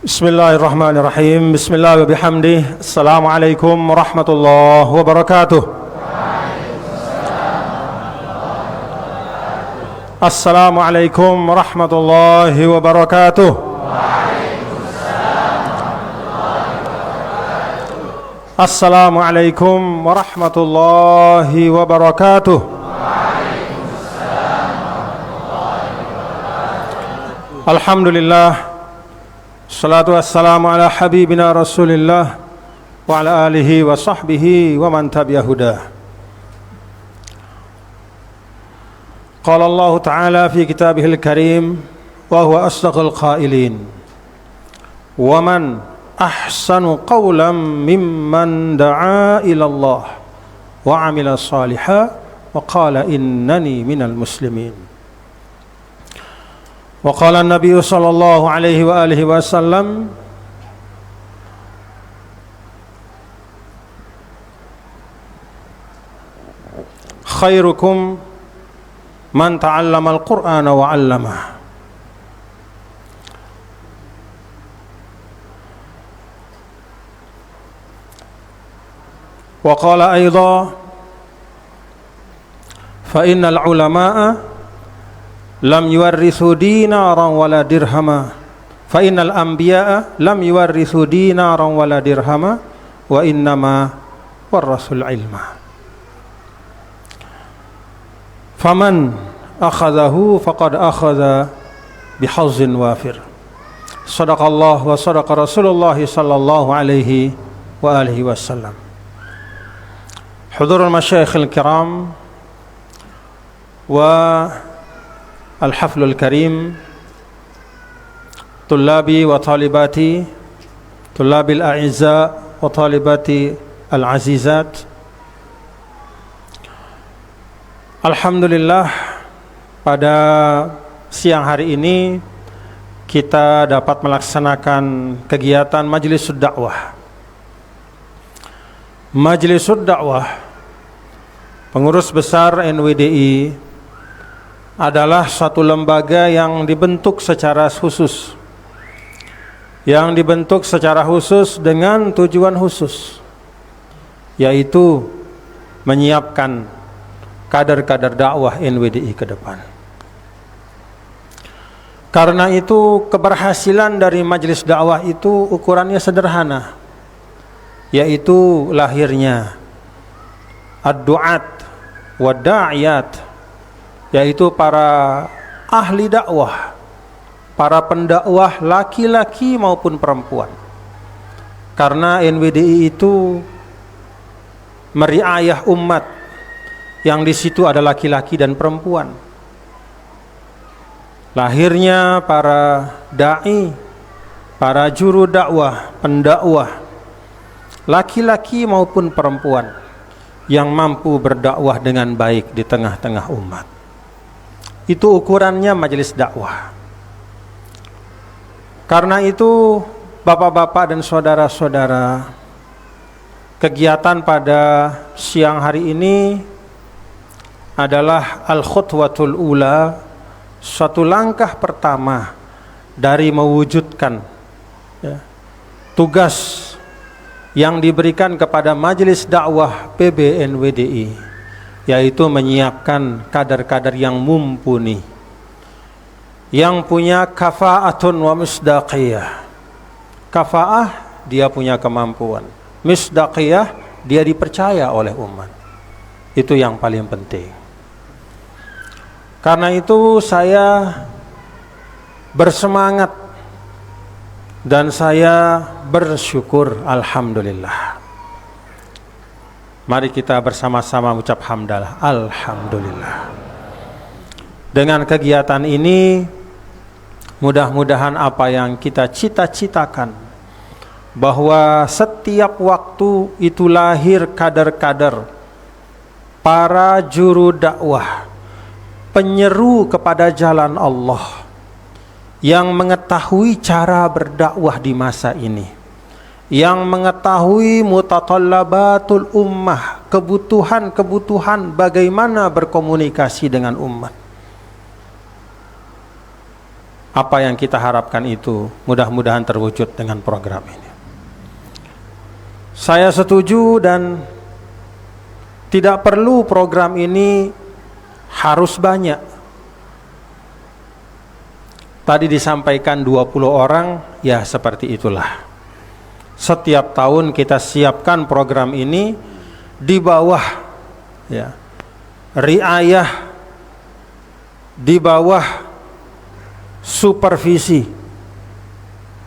Bismillahirrahmanirrahim. Bismillah wa bihamdih. Assalamualaikum warahmatullahi wabarakatuh. Assalamualaikum warahmatullahi wabarakatuh. Assalamualaikum warahmatullahi wabarakatuh. Alhamdulillah. Salatu wassalamu ala habibina Rasulillah wa ala alihi wa sahbihi wa man tabi'ah hudah. Qala Allah Ta'ala fi kitabihil karim wa huwa asdaqul qailin. Wa man ahsanu qawlan mimman da'a ila Allah wa 'amila shalihan wa qala innani minal muslimin. Wa qala an-nabiy sallallahu alaihi wa alihi wasallam khairukum man ta'allama al-Qur'ana wa 'allamahu. Wa qala aidan fa innal ulama'a lam yuwarrithu dinaran wala dirhama fa innal anbiya'a lam yuwarrithu dinaran wala dirhama wa innama warasul ilma faman akhadhahu faqad akhadha bihazzin wafir. Sadaqallah wa sadaqa Rasulullah sallallahu alaihi wa alihi wasallam. Hudurul masyayikhil kiram wa al-haflul karim, tullabi wa talibati, tullabil a'izza wa talibati al-azizat. Alhamdulillah, pada siang hari ini kita dapat melaksanakan kegiatan Majlisud Dakwah. Majlisud Dakwah, pengurus besar NWDI, adalah suatu lembaga yang dibentuk secara khusus, dengan tujuan khusus, yaitu menyiapkan kader-kader dakwah NWDI ke depan. Karena itu keberhasilan dari majelis dakwah itu ukurannya sederhana, yaitu lahirnya ad-du'at wa da'iyat, yaitu para ahli dakwah, para pendakwah laki-laki maupun perempuan. Karena NWDI itu meriayah umat yang di situ ada laki-laki dan perempuan. Lahirnya para dai, para juru dakwah, pendakwah laki-laki maupun perempuan yang mampu berdakwah dengan baik di tengah-tengah umat. Itu ukurannya majelis dakwah. Karena itu bapak-bapak dan saudara-saudara, kegiatan pada siang hari ini adalah al-khutwatul ula, suatu langkah pertama dari mewujudkan tugas yang diberikan kepada majelis dakwah PBNWDI, yaitu menyiapkan kader-kader yang mumpuni, yang punya kafa'atun wa misdaqiyah. Kafa'ah, dia punya kemampuan. Misdaqiyah, dia dipercaya oleh umat. Itu yang paling penting. Karena itu saya bersemangat dan saya bersyukur, alhamdulillah. Mari kita bersama-sama ucap hamdalah, alhamdulillah. Dengan kegiatan ini, mudah-mudahan apa yang kita cita-citakan, bahwa setiap waktu itu lahir kader-kader, para juru dakwah, penyeru kepada jalan Allah, yang mengetahui cara berdakwah di masa ini, yang mengetahui mutatallabatul ummah, kebutuhan-kebutuhan bagaimana berkomunikasi dengan umat. Apa yang kita harapkan itu mudah-mudahan terwujud dengan program ini. Saya setuju dan tidak perlu program ini harus banyak. Tadi disampaikan 20 orang, ya seperti itulah. Setiap tahun kita siapkan program ini di bawah ya, riayah, di bawah supervisi,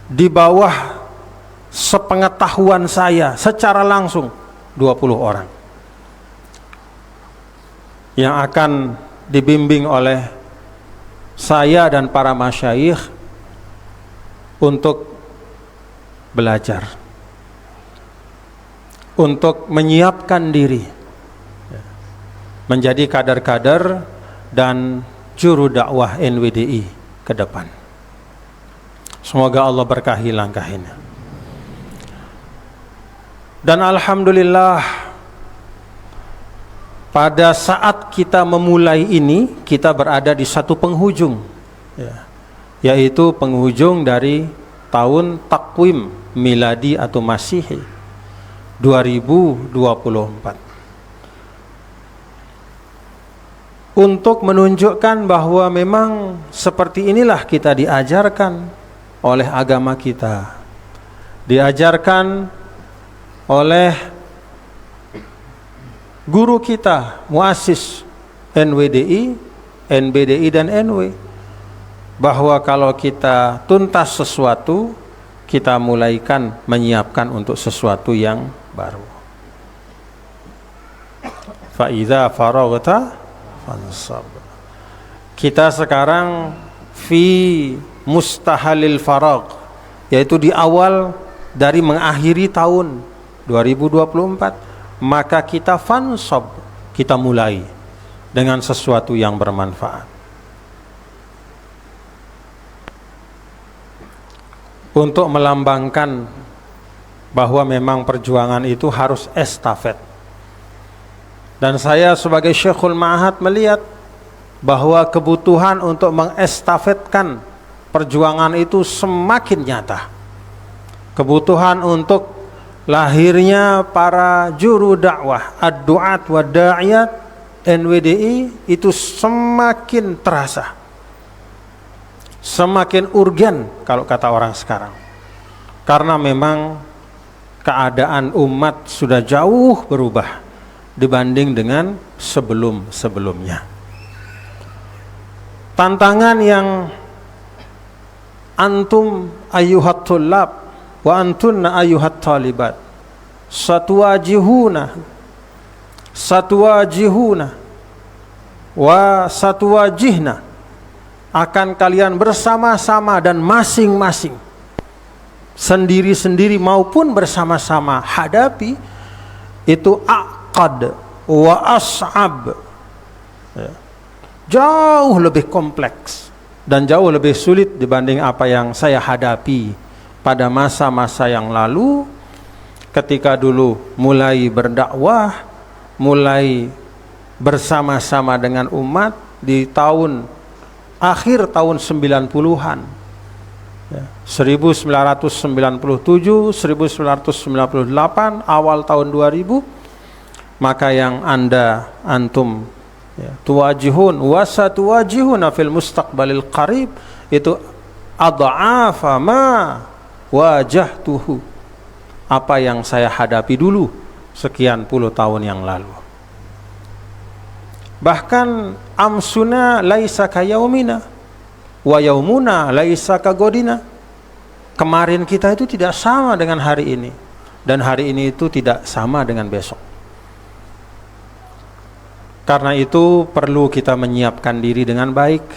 di bawah sepengetahuan saya secara langsung 20 orang yang akan dibimbing oleh saya dan para masyayikh untuk belajar, untuk menyiapkan diri menjadi kader-kader dan juru dakwah NWDI ke depan. Semoga Allah berkahi langkah ini. Dan alhamdulillah, pada saat kita memulai ini, kita berada di satu penghujung, yaitu penghujung dari tahun takwim miladi atau Masehi 2024. Untuk menunjukkan bahwa memang seperti inilah kita diajarkan oleh agama kita, diajarkan oleh guru kita, muassis NWDI, NBDI dan NW, bahwa kalau kita tuntas sesuatu, kita mulaikan menyiapkan untuk sesuatu yang baru. Fa idza faraghta fansab. Kita sekarang fi mustahalil faragh, yaitu di awal dari mengakhiri tahun 2024, maka kita fansab, kita mulai dengan sesuatu yang bermanfaat. Untuk melambangkan bahwa memang perjuangan itu harus estafet. Dan saya sebagai Syekhul Ma'had melihat bahwa kebutuhan untuk mengestafetkan perjuangan itu semakin nyata. Kebutuhan untuk lahirnya para juru dakwah, ad-du'at wa da'iyat NWDI itu semakin terasa, semakin urgen kalau kata orang sekarang. Karena memang keadaan umat sudah jauh berubah dibanding dengan sebelum-sebelumnya. Tantangan yang antum ayyuhat tullab wa antunna ayyuhat talibat satuwajihuna wa satuwajihna, akan kalian bersama-sama dan masing-masing, sendiri-sendiri maupun bersama-sama hadapi itu aqad wa as'ab, jauh lebih kompleks dan jauh lebih sulit dibanding apa yang saya hadapi pada masa-masa yang lalu, ketika dulu mulai berdakwah, mulai bersama-sama dengan umat di akhir tahun 90-an, 1997, 1998, awal tahun 2000, maka yang antum tuwajihun wasatuwajihuna fil mustaqbalil qarib itu adha'afa ma wajahtuhu, apa yang saya hadapi dulu sekian puluh tahun yang lalu. Bahkan amsuna laisa kayaumina wa yaumuna laisa kagodina, kemarin kita itu tidak sama dengan hari ini, dan hari ini itu tidak sama dengan besok. Karena itu perlu kita menyiapkan diri dengan baik,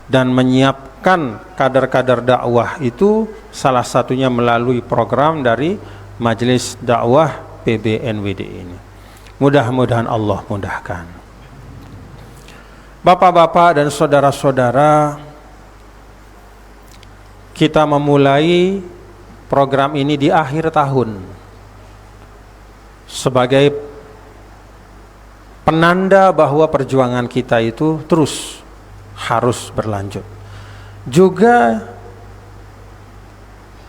dan menyiapkan kader-kader dakwah itu salah satunya melalui program dari Majelis Dakwah PBNWD ini. Mudah-mudahan Allah mudahkan. Bapak-bapak dan saudara-saudara, kita memulai program ini di akhir tahun sebagai penanda bahwa perjuangan kita itu terus harus berlanjut. Juga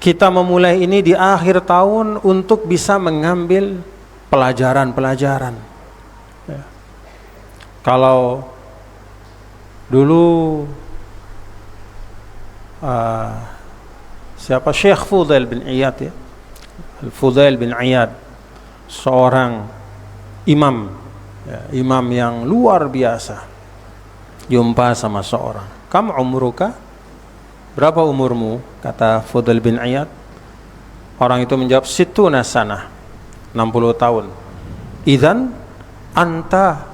kita memulai ini di akhir tahun untuk bisa mengambil pelajaran-pelajaran. Ya. Kalau dulu siapa Syekh Fudail bin Iyad ya, Fudail bin Iyad, seorang imam, ya, imam yang luar biasa. Jumpa sama seorang, "Kam umruka?" Berapa umurmu? Kata Fudail bin Iyad. Orang itu menjawab, "Situna sanah," 60 tahun. "Idzan anta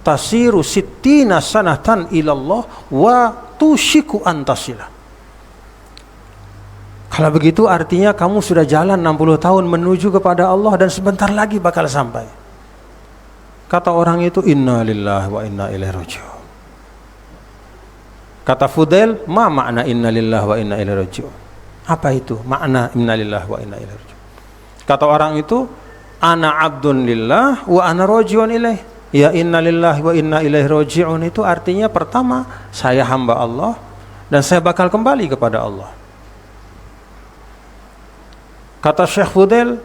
tasiru sittina sanatan ilallah wa tushiku antasila." Kalau begitu artinya kamu sudah jalan 60 tahun menuju kepada Allah dan sebentar lagi bakal sampai. Kata orang itu, "Inna lillahi wa inna ilaihi raji'un." Kata Fudail, "Ma makna inna lillahi wa inna ilaihi raji'un?" Apa itu makna inna lillahi wa inna ilaihi raji'un? Kata orang itu, "Ana abdun lillah wa ana raji'un ilaih." Ya, inna lillahi wa inna ilaihi raji'un itu artinya pertama, saya hamba Allah dan saya bakal kembali kepada Allah. Kata Syekh Fudail,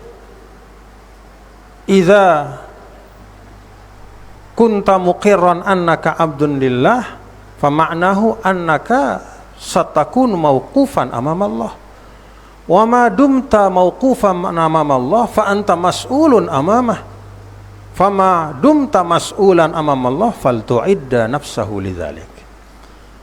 "Idza kunta muqirran annaka abdun lillah, fama'nahu annaka satakun mauqufan amam Allah. Wa ma dumta mauqufan amam Allah fa anta mas'ulun amamah. Fama dumta mas'ulan amam Allah faltu'idda nafsahu lidzalik."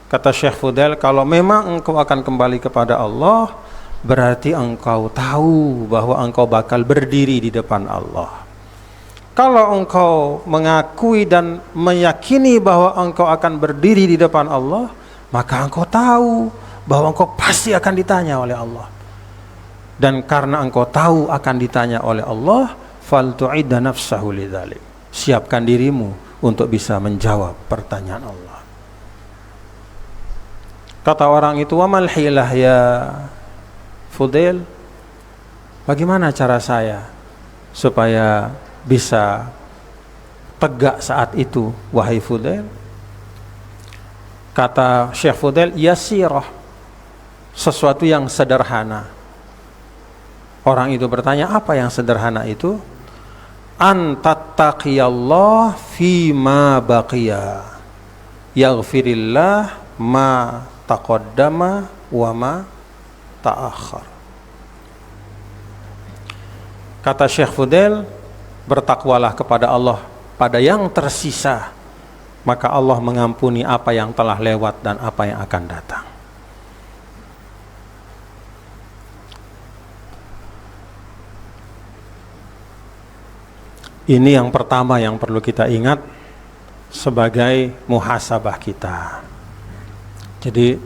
Kata Syekh Fudail, kalau memang engkau akan kembali kepada Allah, berarti engkau tahu bahwa engkau bakal berdiri di depan Allah. Kalau engkau mengakui dan meyakini bahwa engkau akan berdiri di depan Allah, maka engkau tahu bahwa engkau pasti akan ditanya oleh Allah. Dan karena engkau tahu akan ditanya oleh Allah, faltu'idda nafsahu lidzalik. Siapkan dirimu untuk bisa menjawab pertanyaan Allah. Kata orang itu, "Wa mal hilah ya Fudail?" Bagaimana cara saya supaya bisa tegak saat itu, wahai Fudail? Kata Syekh Fudail, "Yasirah," sesuatu yang sederhana. Orang itu bertanya, apa yang sederhana itu? "An tattaqiyallah fima baqiya yaghfirillah ma taqaddama wa ma ta'akhkhar." Kata Syekh Fudail, bertakwalah kepada Allah pada yang tersisa, maka Allah mengampuni apa yang telah lewat dan apa yang akan datang. Ini yang pertama yang perlu kita ingat sebagai muhasabah kita. Jadi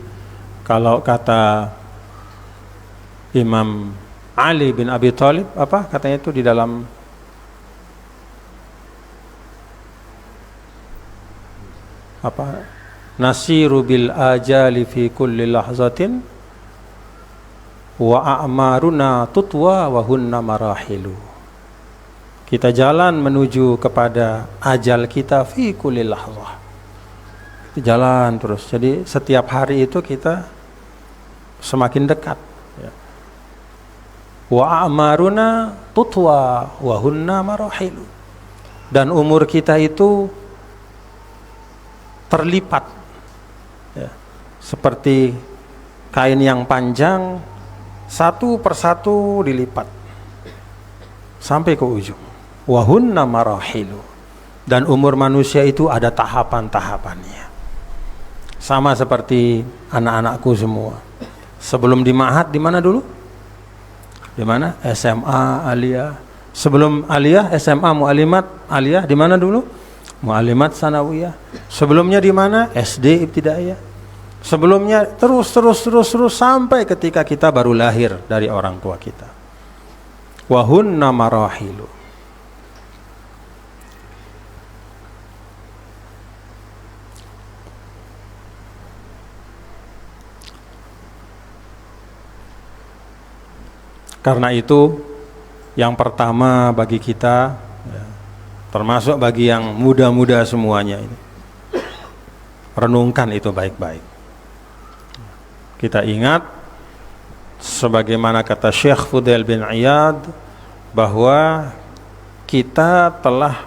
kalau kata Imam Ali bin Abi Thalib, apa katanya itu di dalam apa, "Nasiru bil ajali fi kulli lahzatin wa a'maruna tutwa wa hunna marahilu." Kita jalan menuju kepada ajal kita fi kulli lahzah. Kita jalan terus. Jadi setiap hari itu kita semakin dekat. Wa a'maruna tutwa wa hunna marahilu. Dan umur kita itu terlipat, ya, seperti kain yang panjang, satu persatu dilipat sampai ke ujung. Wahunna marahilu. Dan umur manusia itu ada tahapan-tahapannya. Sama seperti anak-anakku semua. Sebelum di ma'had, di mana dulu? Di mana? SMA, aliyah. Sebelum aliyah, SMA, mu'alimat, aliyah, di mana dulu? Mu'alimat sanawiyah. Sebelumnya di mana? SD ibtidaiyah. Sebelumnya terus sampai ketika kita baru lahir dari orang tua kita. Wahunna marahilu. Karena itu yang pertama bagi kita, ya, termasuk bagi yang muda-muda semuanya ini, renungkan itu baik-baik. Kita ingat sebagaimana kata Syekh Fudail bin Iyad bahwa kita telah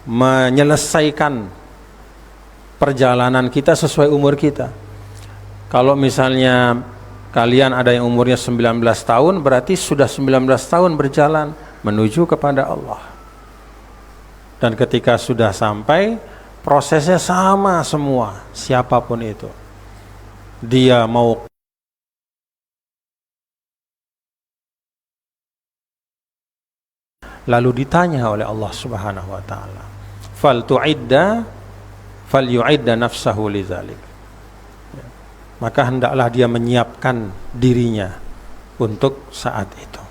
menyelesaikan perjalanan kita sesuai umur kita. Kalau misalnya kalian ada yang umurnya 19 tahun, berarti sudah 19 tahun berjalan menuju kepada Allah. Dan ketika sudah sampai, prosesnya sama semua, siapapun itu. Dia mau lalu ditanya oleh Allah Subhanahu wa taala, falyu'idda nafsahu lidzalik. Maka hendaklah dia menyiapkan dirinya untuk saat itu.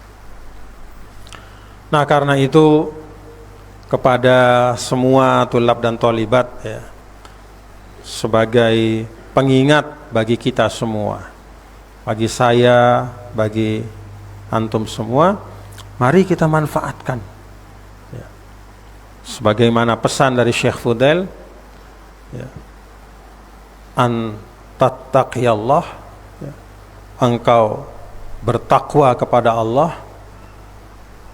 Nah, karena itu kepada semua tulab dan tholibat ya, sebagai pengingat bagi kita semua, bagi saya, bagi antum semua, mari kita manfaatkan ya. Sebagaimana pesan dari Syekh Fudail ya, an tattaqiyallah ya, engkau bertakwa kepada Allah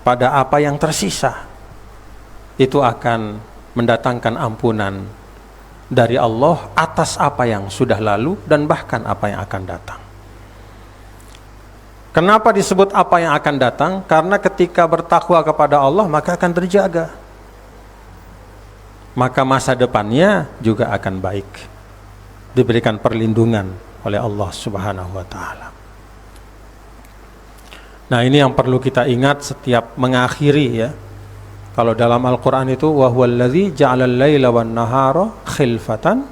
pada apa yang tersisa, itu akan mendatangkan ampunan dari Allah atas apa yang sudah lalu dan bahkan apa yang akan datang. Kenapa disebut apa yang akan datang? Karena ketika bertakwa kepada Allah maka akan terjaga, maka masa depannya juga akan baik, diberikan perlindungan oleh Allah Subhanahu wa taala. Nah, ini yang perlu kita ingat setiap mengakhiri ya. Kalau dalam Al-Qur'an itu wa huwallazi ja'alal laila wan nahara khilfatan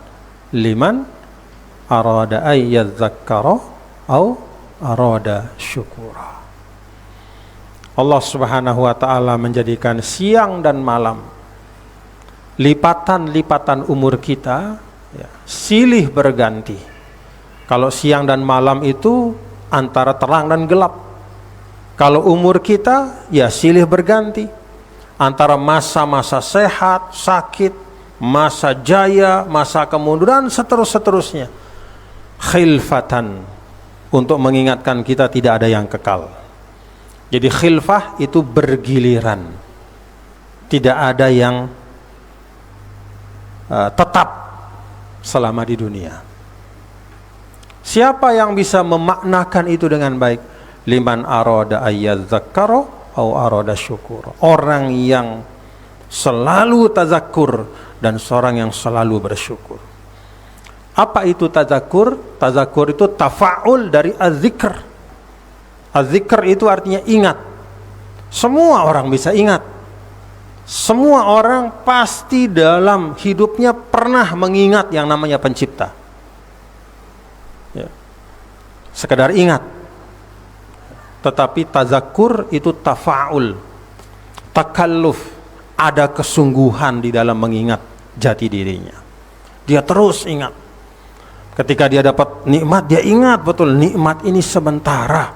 liman arada ay yadzakkara au arada syukura. Allah Subhanahu wa taala menjadikan siang dan malam lipatan-lipatan umur kita ya, silih berganti. Kalau siang dan malam itu antara terang dan gelap. Kalau umur kita ya silih berganti antara masa-masa sehat, sakit, masa jaya, masa kemunduran, seterusnya. Khilfatan, untuk mengingatkan kita tidak ada yang kekal. Jadi khilfah itu bergiliran, tidak ada yang tetap selama di dunia. Siapa yang bisa memaknakan itu dengan baik? Liman arada ayyadzakkara au arada syukur. Orang yang selalu tazakkur dan seorang yang selalu bersyukur. Apa itu tazakkur? Tazakkur itu tafa'ul dari az-zikr. Az-zikr itu artinya ingat. Semua orang bisa ingat. Semua orang pasti dalam hidupnya pernah mengingat yang namanya pencipta ya. Sekedar ingat. Tetapi tazakkur itu tafa'ul, takalluf, ada kesungguhan di dalam mengingat jati dirinya. Dia terus ingat. Ketika dia dapat nikmat, dia ingat betul nikmat ini sementara.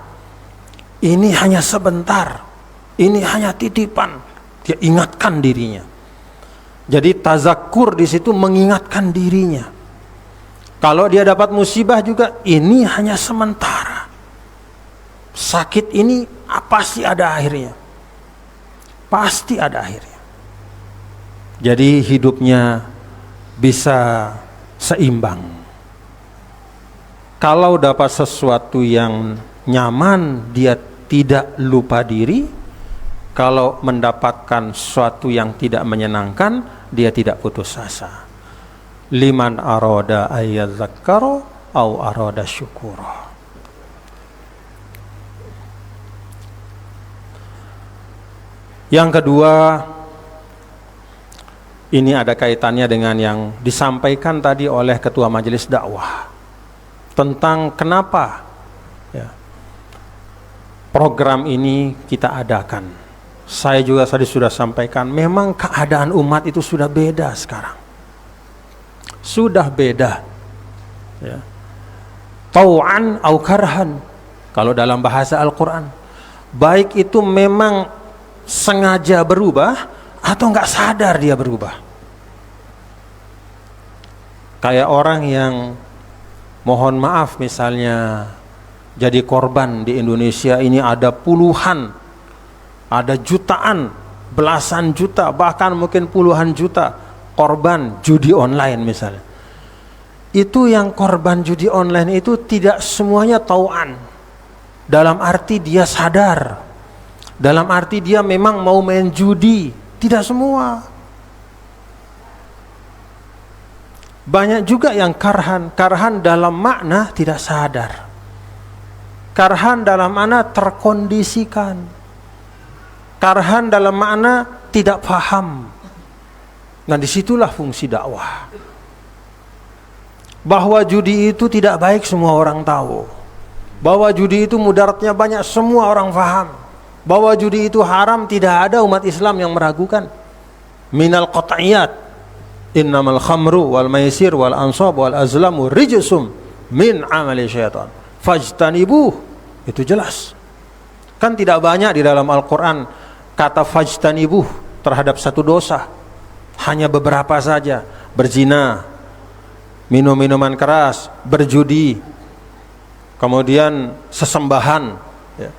Ini hanya sebentar. Ini hanya titipan. Dia ingatkan dirinya. Jadi tazakkur di situ mengingatkan dirinya. Kalau dia dapat musibah juga, ini hanya sementara. Sakit ini pasti ada akhirnya. Pasti ada akhirnya. Jadi hidupnya bisa seimbang. Kalau dapat sesuatu yang nyaman, dia tidak lupa diri. Kalau mendapatkan sesuatu yang tidak menyenangkan, dia tidak putus asa. Liman arada ayyadzakkara au arada syukura. Yang kedua, ini ada kaitannya dengan yang disampaikan tadi oleh Ketua Majelis Dakwah tentang kenapa ya, program ini kita adakan. Saya juga tadi sudah sampaikan, memang keadaan umat itu sudah beda sekarang. Sudah beda. Ya. Tau'an au karhan, kalau dalam bahasa Al-Quran. Baik itu memang sengaja berubah atau nggak sadar dia berubah. Kayak orang yang mohon maaf misalnya jadi korban di Indonesia ini ada puluhan, ada jutaan, belasan juta, bahkan mungkin puluhan juta korban judi online misalnya. Itu yang korban judi online itu tidak semuanya tauan, dalam arti dia sadar, dalam arti dia memang mau main judi, tidak semua. Banyak juga yang karhan dalam makna tidak sadar, karhan dalam makna terkondisikan, karhan dalam makna tidak paham. Nah, disitulah fungsi dakwah. Bahwa judi itu tidak baik semua orang tahu, bahwa judi itu mudaratnya banyak semua orang paham, bahwa judi itu haram tidak ada umat Islam yang meragukan. Minal qat'iyat innamal khamru wal maisir wal ansab wal azlamu rijsum min amali syaitan fajtanibuh. Itu jelas. Kan tidak banyak di dalam Al-Quran kata fajtanibuh terhadap satu dosa, hanya beberapa saja. Berzina, minum minuman keras, berjudi, kemudian sesembahan, ya.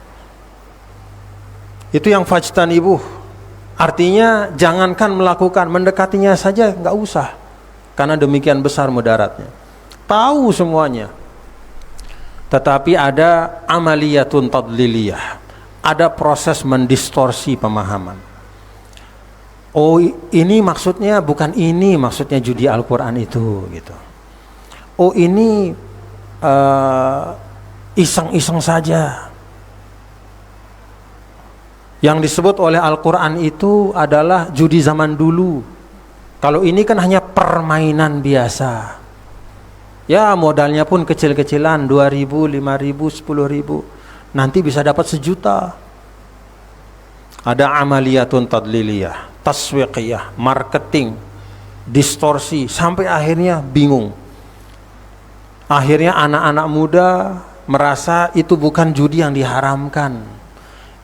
Itu yang fajtanibuh. Artinya jangankan melakukan, mendekatinya saja nggak usah, karena demikian besar mudaratnya. Tahu semuanya. Tetapi ada amaliyatun tadliliyah, ada proses mendistorsi pemahaman. Oh, ini maksudnya bukan ini maksudnya judi Al-Quran itu gitu. Oh, ini iseng-iseng saja. Yang disebut oleh Al-Quran itu adalah judi zaman dulu. Kalau ini kan hanya permainan biasa. Ya, modalnya pun kecil-kecilan, 2.000, 5.000, 10.000. Nanti bisa dapat 1 juta. Ada amaliyatun tadliliyah, taswiqiyah, marketing, distorsi, sampai akhirnya bingung. Akhirnya anak-anak muda merasa itu bukan judi yang diharamkan.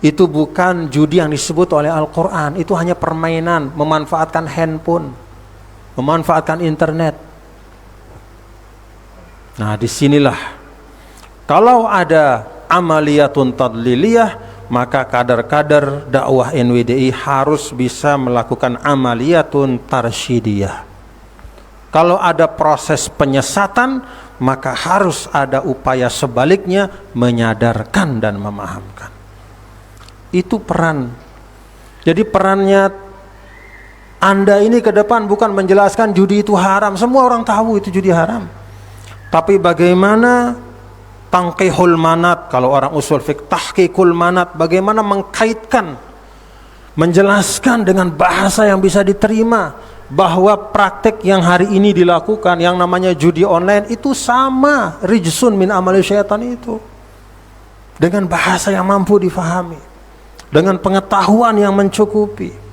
Itu bukan judi yang disebut oleh Al-Quran. Itu hanya permainan, memanfaatkan handphone, memanfaatkan internet. Nah, disinilah kalau ada amaliyatun tadliliyah, maka kader-kader dakwah NWDI harus bisa melakukan amaliyatun tarsyidiyah. Kalau ada proses penyesatan, maka harus ada upaya sebaliknya, menyadarkan dan memahamkan. Itu peran. Jadi perannya Anda ini ke depan bukan menjelaskan judi itu haram. Semua orang tahu itu judi haram. Tapi bagaimana tangkihul manat, kalau orang usul fiqh tahqiqul manat, bagaimana mengkaitkan, menjelaskan dengan bahasa yang bisa diterima bahwa praktek yang hari ini dilakukan yang namanya judi online itu sama rijsun min amali syaitan itu, dengan bahasa yang mampu difahami, dengan pengetahuan yang mencukupi.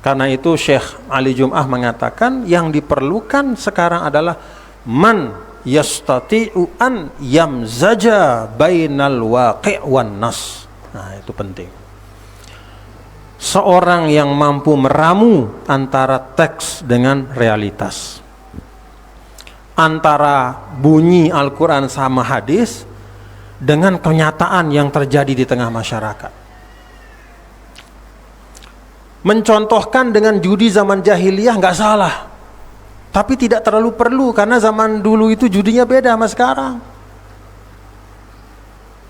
Karena itu Syekh Ali Jum'ah mengatakan yang diperlukan sekarang adalah man yastati'u an yamzaja bainal waqi' wan nas. Nah, itu penting. Seorang yang mampu meramu antara teks dengan realitas, antara bunyi Al-Quran sama hadis dengan kenyataan yang terjadi di tengah masyarakat. Mencontohkan dengan judi zaman jahiliyah nggak salah, tapi tidak terlalu perlu, karena zaman dulu itu judinya beda sama sekarang.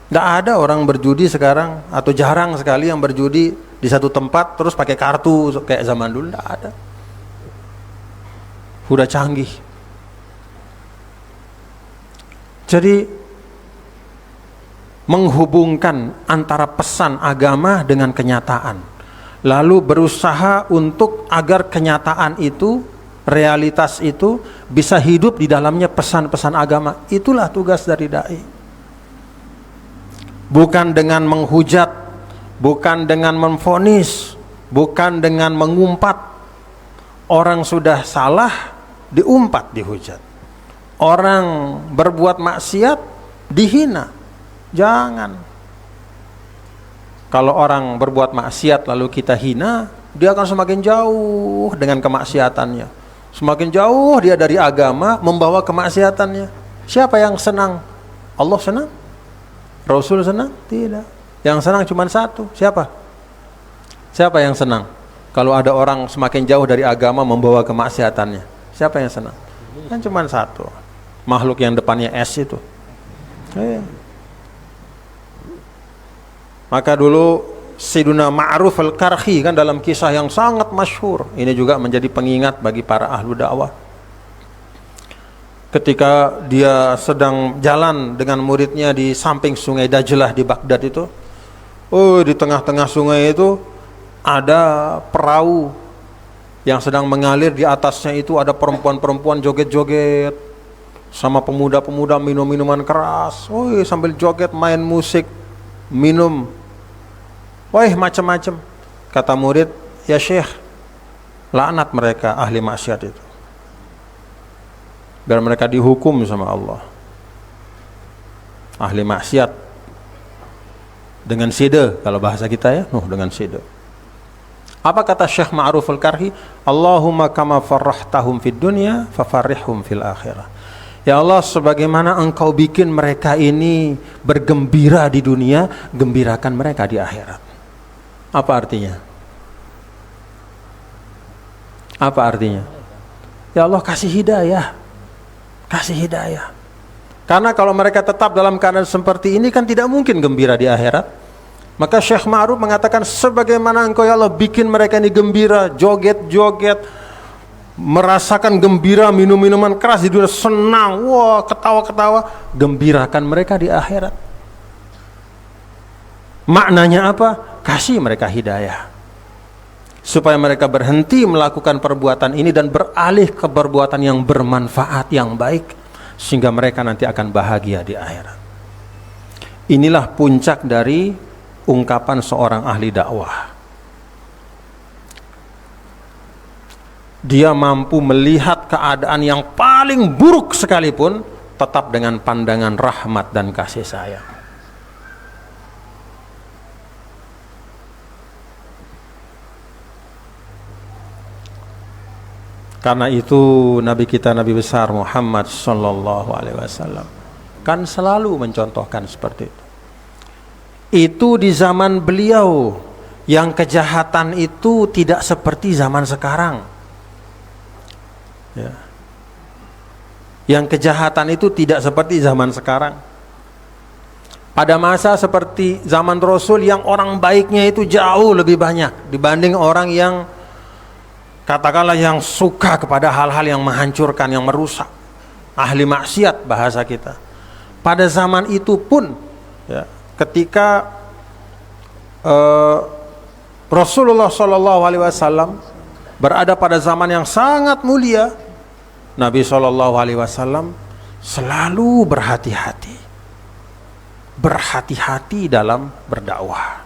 Nggak ada orang berjudi sekarang, atau jarang sekali yang berjudi di satu tempat terus pakai kartu kayak zaman dulu. Nggak ada, udah canggih. Jadi menghubungkan antara pesan agama dengan kenyataan, lalu berusaha untuk agar kenyataan itu, realitas itu bisa hidup di dalamnya pesan-pesan agama. Itulah tugas dari dai. Bukan dengan menghujat, bukan dengan memvonis, bukan dengan mengumpat. Orang sudah salah diumpat, dihujat. Orang berbuat maksiat dihina. Jangan. Kalau orang berbuat maksiat lalu kita hina, dia akan semakin jauh dengan kemaksiatannya. Semakin jauh dia dari agama, membawa kemaksiatannya. Siapa yang senang? Allah senang? Rasul senang? Tidak. Yang senang cuma satu. Siapa? Siapa yang senang? Kalau ada orang semakin jauh dari agama membawa kemaksiatannya, siapa yang senang? Kan cuma satu. Makhluk yang depannya S itu. Maka dulu Sayyiduna Ma'ruf al-Karhi kan dalam kisah yang sangat masyhur, ini juga menjadi pengingat bagi para ahlu dakwah. Ketika dia sedang jalan dengan muridnya di samping sungai Dajlah di Baghdad itu, di tengah-tengah sungai itu ada perahu yang sedang mengalir, di atasnya itu ada perempuan-perempuan joget-joget sama pemuda-pemuda minum minuman keras, sambil joget, main musik, minum, macam-macam. Kata murid, ya Syekh, laknat mereka ahli maksiat itu, biar mereka dihukum sama Allah. Ahli maksiat dengan sida, kalau bahasa kita ya, dengan sida. Apa kata Syekh Ma'ruf al-Karhi? Allahumma kama farrahtahum fid dunya fafarrihhum fil akhirah. Ya Allah, sebagaimana engkau bikin mereka ini bergembira di dunia, gembirakan mereka di akhirat. Apa artinya? Apa artinya? Ya Allah, kasih hidayah. Kasih hidayah. Karena kalau mereka tetap dalam keadaan seperti ini kan tidak mungkin gembira di akhirat. Maka Syekh Ma'ruf mengatakan, sebagaimana engkau ya Allah bikin mereka ini gembira, joget-joget, merasakan gembira, minum minuman keras di dunia, senang, ketawa-ketawa, gembirakan mereka di akhirat. Maknanya apa? Kasih mereka hidayah, supaya mereka berhenti melakukan perbuatan ini dan beralih ke perbuatan yang bermanfaat, yang baik, sehingga mereka nanti akan bahagia di akhirat. Inilah puncak dari ungkapan seorang ahli dakwah. Dia mampu melihat keadaan yang paling buruk sekalipun tetap dengan pandangan rahmat dan kasih sayang. Karena itu Nabi kita, Nabi besar Muhammad sallallahu alaihi wasallam kan selalu mencontohkan seperti itu. Itu di zaman beliau yang kejahatan itu tidak seperti zaman sekarang. Ya. Yang kejahatan itu tidak seperti zaman sekarang. Pada masa seperti zaman Rasul yang orang baiknya itu jauh lebih banyak dibanding orang yang katakanlah yang suka kepada hal-hal yang menghancurkan, yang merusak, ahli maksiat bahasa kita. Pada zaman itu pun ya, ketika Rasulullah SAW berada pada zaman yang sangat mulia, Nabi SAW selalu berhati-hati dalam berdakwah.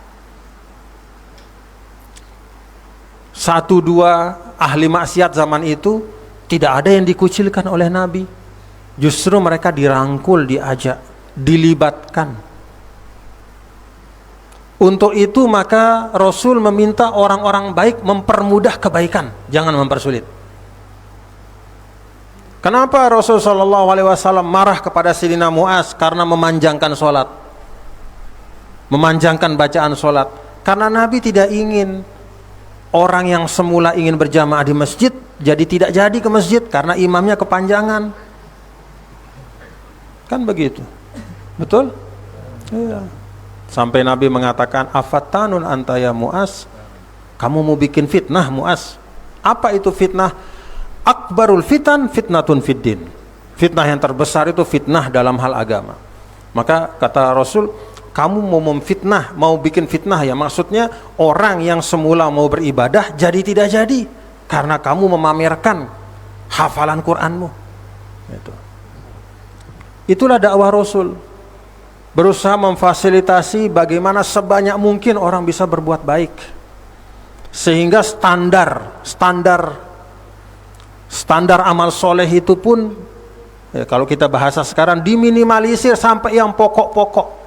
Satu dua ahli maksiat zaman itu tidak ada yang dikucilkan oleh Nabi, justru mereka dirangkul, diajak, dilibatkan. Untuk itu maka Rasul meminta orang-orang baik mempermudah kebaikan, jangan mempersulit. Kenapa Rasul SAW marah kepada Sayyidina Mu'az? Karena memanjangkan sholat, memanjangkan bacaan sholat. Karena Nabi tidak ingin orang yang semula ingin berjamaah di masjid jadi tidak jadi ke masjid karena imamnya kepanjangan. Kan begitu, betul? Iya. Sampai Nabi mengatakan, afatanun anta ya Mu'az, kamu mau bikin fitnah Mu'az. Apa itu fitnah? Akbarul fitan fitnatun fiddin. Fitnah yang terbesar itu fitnah dalam hal agama. Maka kata Rasul, kamu mau memfitnah, mau bikin fitnah ya, maksudnya orang yang semula mau beribadah jadi tidak jadi karena kamu memamerkan hafalan Qur'anmu. Itulah dakwah Rasul, berusaha memfasilitasi bagaimana sebanyak mungkin orang bisa berbuat baik, sehingga standar amal soleh itu pun ya, kalau kita bahasa sekarang diminimalisir sampai yang pokok-pokok,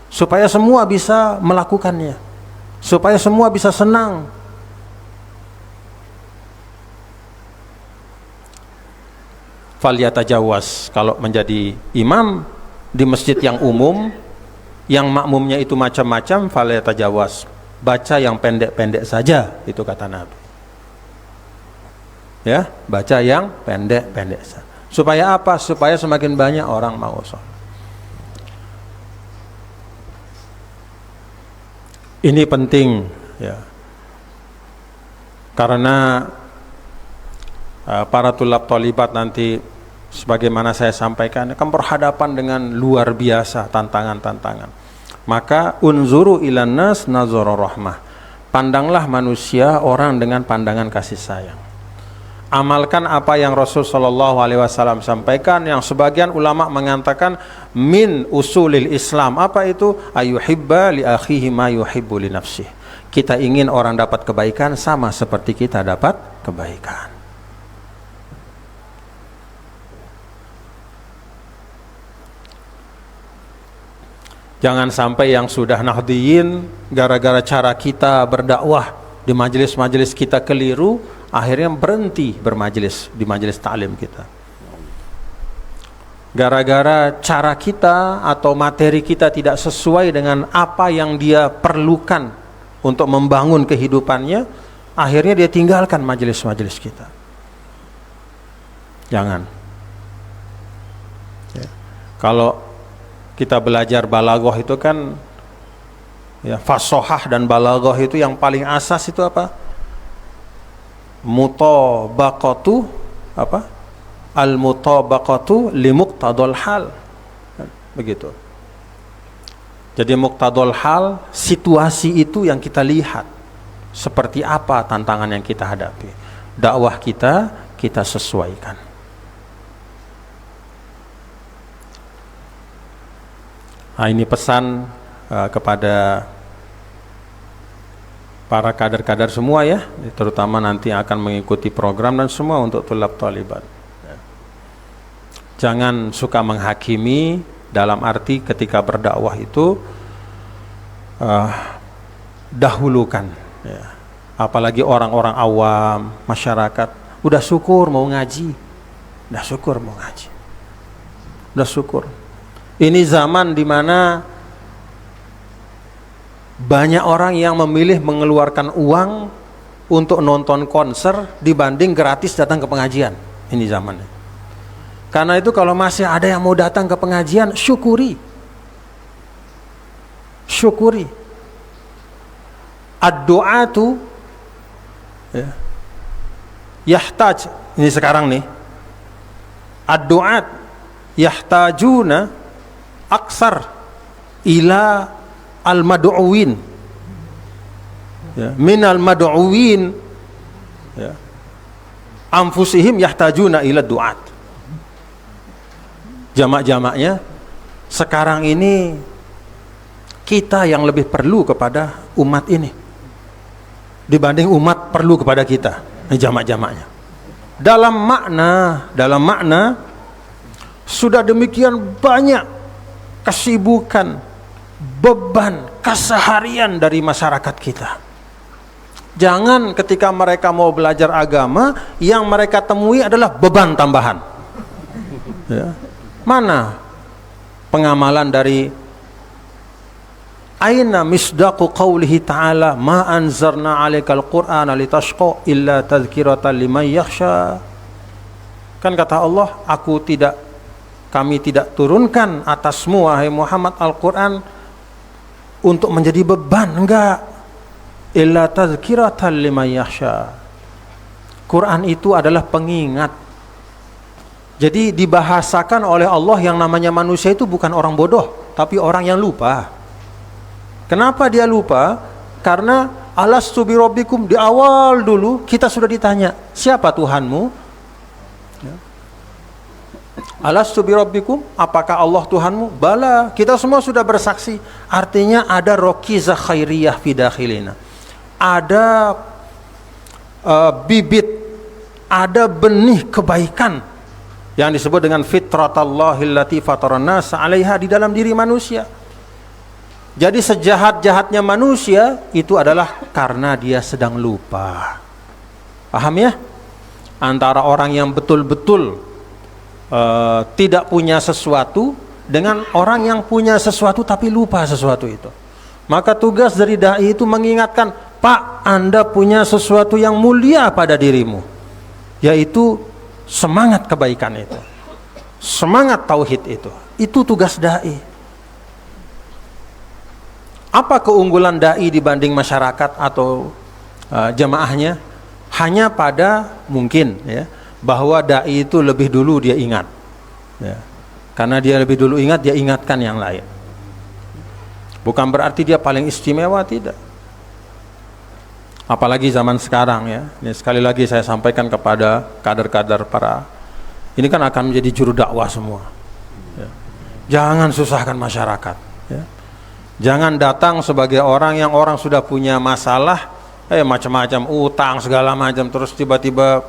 supaya semua bisa melakukannya, supaya semua bisa senang. falyatajawaz. Kalau menjadi imam di masjid yang umum, yang makmumnya itu macam-macam, falyatajawaz. Baca yang pendek-pendek saja, itu kata Nabi. Ya, baca yang pendek-pendek saja. Supaya apa? Supaya semakin banyak orang mau sholat. Ini penting, ya. Karena para tulab tolibat nanti, sebagaimana saya sampaikan, akan berhadapan dengan luar biasa tantangan-tantangan. Maka unzuru ilan nas nazara rahmah. Pandanglah manusia, orang dengan pandangan kasih sayang. Amalkan apa yang Rasul sallallahu alaihi wasallam sampaikan, yang sebagian ulama mengatakan min usulil Islam. Apa itu? Ayuhibba li akhihi ma yuhibbu li nafsihi. Kita ingin orang dapat kebaikan sama seperti kita dapat kebaikan. Jangan sampai yang sudah Nahdliyin gara-gara cara kita berdakwah di majelis-majelis kita keliru, akhirnya berhenti bermajelis di majelis taklim kita. Gara-gara cara kita atau materi kita tidak sesuai dengan apa yang dia perlukan untuk membangun kehidupannya, akhirnya dia tinggalkan majelis-majelis kita. Jangan. Ya. Kalau kita belajar balaghah itu kan, ya, fasohah dan balaghah itu yang paling asas itu apa? Mutabaqatu apa? Al-mutabaqatu li muqtadal hal. Begitu. Jadi muqtadal hal, situasi itu yang kita lihat. Seperti apa tantangan yang kita hadapi. Dakwah kita sesuaikan. Nah, ini pesan kepada para kader-kader semua, ya, terutama nanti akan mengikuti program dan semua untuk tulab talibat. Jangan suka menghakimi, dalam arti ketika berdakwah itu dahulukan, ya. Apalagi orang-orang awam, masyarakat, udah syukur mau ngaji, udah syukur mau ngaji, udah syukur. Ini zaman dimana banyak orang yang memilih mengeluarkan uang untuk nonton konser dibanding gratis datang ke pengajian. Ini zamannya. Karena itu kalau masih ada yang mau datang ke pengajian, syukuri. Syukuri. Ad-du'atu, ya, yahtaj, ini sekarang nih. Ad-du'at yahtajuna aksar ila al-mad'uwin, ya, min al-mad'uwin, ya, anfusihim yahtajuna ila du'at. Jamak-jamaknya, sekarang ini kita yang lebih perlu kepada umat ini dibanding umat perlu kepada kita. Ini jamak-jamaknya. Dalam makna sudah demikian banyak kesibukan, beban, keseharian dari masyarakat kita. Jangan ketika mereka mau belajar agama, yang mereka temui adalah beban tambahan. Ya. Mana pengamalan dari aina misdaqu qawlihi ta'ala ma anzarna 'alaikal qur'ana litashqa illa tadhkiratan liman yakhsha. Kan kata Allah, kami tidak turunkan atasmu wahai Muhammad Al-Qur'an untuk menjadi beban, enggak. Illa tadhkiratan liman yakhsha. Quran itu adalah pengingat. Jadi dibahasakan oleh Allah yang namanya manusia itu bukan orang bodoh, tapi orang yang lupa. Kenapa dia lupa? Karena alastu bi rabbikum, di awal dulu kita sudah ditanya, siapa Tuhanmu? Ya. Alastu bi rabbikum, apakah Allah Tuhanmu? Bala, kita semua sudah bersaksi. Artinya ada rokizah khairiyah fi dakhilina. Ada bibit, ada benih kebaikan yang disebut dengan fitratallahi allati fataran nas 'alaiha di dalam diri manusia. Jadi sejahat-jahatnya manusia itu adalah karena dia sedang lupa. Paham ya? Antara orang yang betul-betul tidak punya sesuatu dengan orang yang punya sesuatu tapi lupa sesuatu itu. Maka tugas dari dai itu mengingatkan, Pak, Anda punya sesuatu yang mulia pada dirimu, yaitu semangat kebaikan itu, semangat tauhid itu. Itu tugas dai. Apa keunggulan dai dibanding masyarakat atau jamaahnya? Hanya pada mungkin ya, bahwa dai itu lebih dulu dia ingat ya. Karena dia lebih dulu ingat, dia ingatkan yang lain. Bukan berarti dia paling istimewa, tidak. Apalagi zaman sekarang ya. Ini sekali lagi saya sampaikan kepada kader-kader para, ini kan akan menjadi juru dakwah semua ya. Jangan susahkan masyarakat ya. Jangan datang sebagai orang yang orang sudah punya masalah, macam-macam utang segala macam, terus tiba-tiba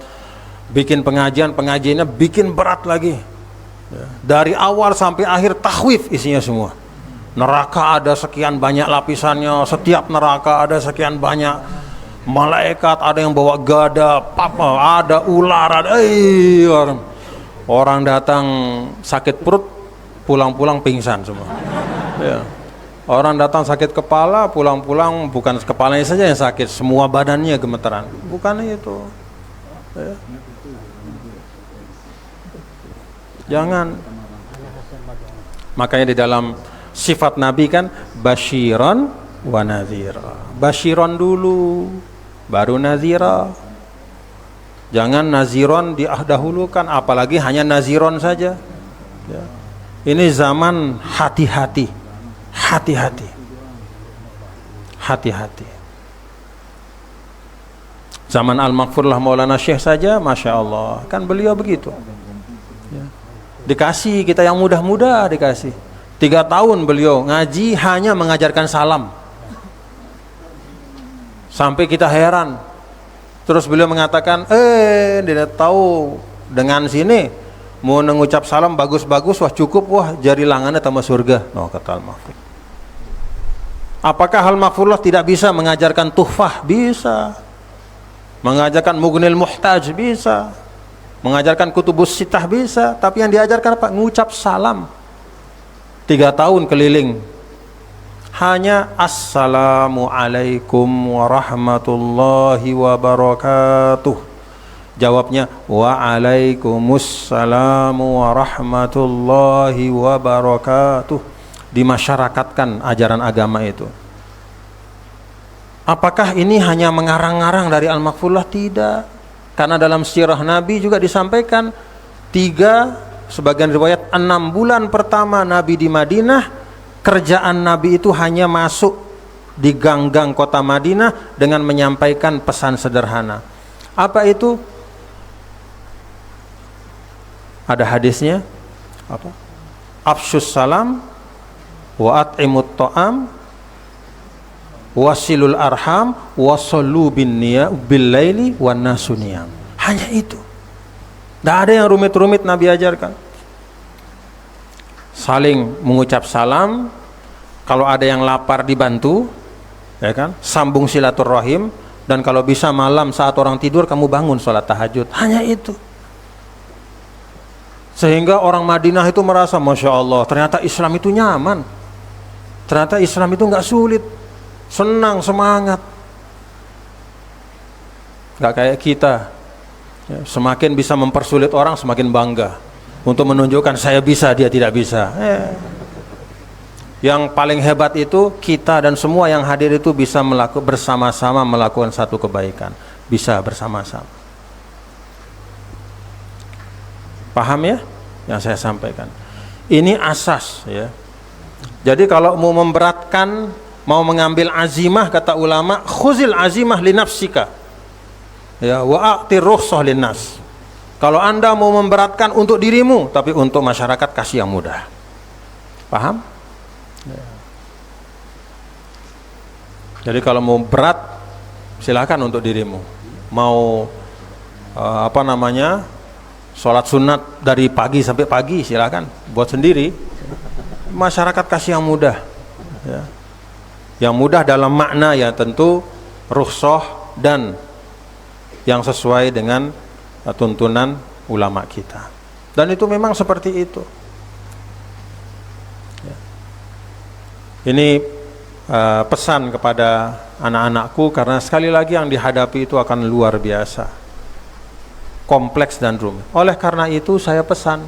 bikin pengajiannya bikin berat lagi ya. Dari awal sampai akhir tahwif isinya semua. Neraka ada sekian banyak lapisannya, setiap neraka ada sekian banyak malaikat, ada yang bawa gada, ada ular, ada orang datang sakit perut, pulang-pulang pingsan semua ya. Orang datang sakit kepala, pulang-pulang bukan kepalanya saja yang sakit, semua badannya gemeteran. Bukan itu ya. Jangan. Makanya di dalam sifat Nabi kan basyiron wa nadhira. Basyiron dulu, baru nadhira. Jangan naziron didahulukan, apalagi hanya naziron saja ya. Ini zaman hati-hati. Hati-hati. Hati-hati. Zaman Al-Maghfurlah Maulana Syekh saja, Masya Allah, kan beliau begitu ya. Dikasih kita yang mudah-mudah, dikasih 3 tahun beliau ngaji hanya mengajarkan salam, sampai kita heran. Terus beliau mengatakan, dia tahu dengan sini mau mengucap salam bagus-bagus, wah cukup, wah jari langannya tambah surga. No, kata Al-Maghfur. Apakah Al-Maghfurlah tidak bisa mengajarkan tuhfah? Bisa. Mengajarkan Mughnil Muhtaj? Bisa. Mengajarkan Kutubus Sittah? Bisa. Tapi yang diajarkan apa? Ngucap salam. 3 tahun keliling hanya Assalamualaikum warahmatullahi wabarakatuh. Jawabnya Waalaikumsalam warahmatullahi wabarakatuh. Dimasyarakatkan ajaran agama itu. Apakah ini hanya mengarang-arang dari Al-Maghfurlah? Tidak. Karena dalam sirah Nabi juga disampaikan 3, sebagian riwayat 6 bulan pertama Nabi di Madinah, kerjaan Nabi itu hanya masuk di gang-gang kota Madinah dengan menyampaikan pesan sederhana. Apa itu? Ada hadisnya apa? Afsyus salam wa at'imut ta'am wasilul arham wasallu bin laili wan nasu niyam. Hanya itu. Tidak ada yang rumit-rumit Nabi ajarkan. Saling mengucap salam, kalau ada yang lapar dibantu, ya kan? Sambung silaturahim, dan kalau bisa malam saat orang tidur kamu bangun sholat tahajud. Hanya itu. Sehingga orang Madinah itu merasa, Masya Allah, ternyata Islam itu nyaman, ternyata Islam itu nggak sulit, senang, semangat. Nggak kayak kita ya, semakin bisa mempersulit orang semakin bangga untuk menunjukkan saya bisa, dia tidak bisa. Yang paling hebat itu kita dan semua yang hadir itu bisa bersama-sama melakukan satu kebaikan, bisa bersama-sama. Paham ya yang saya sampaikan? Ini asas ya. Jadi kalau mau memberatkan, mau mengambil azimah, kata ulama, khuzil azimah li nafsika ya wa a'tir rukhsah linnas. Kalau Anda mau memberatkan untuk dirimu, tapi untuk masyarakat kasih yang mudah. Paham? Ya. Jadi kalau mau berat, silakan untuk dirimu. Mau sholat sunat dari pagi sampai pagi, silakan buat sendiri. Masyarakat kasih yang mudah ya. Yang mudah dalam makna ya tentu rukhsah dan yang sesuai dengan tuntunan ulama kita Dan itu memang seperti itu. Ini pesan kepada anak-anakku, karena sekali lagi yang dihadapi itu akan luar biasa, kompleks dan rumit. Oleh karena itu saya pesan,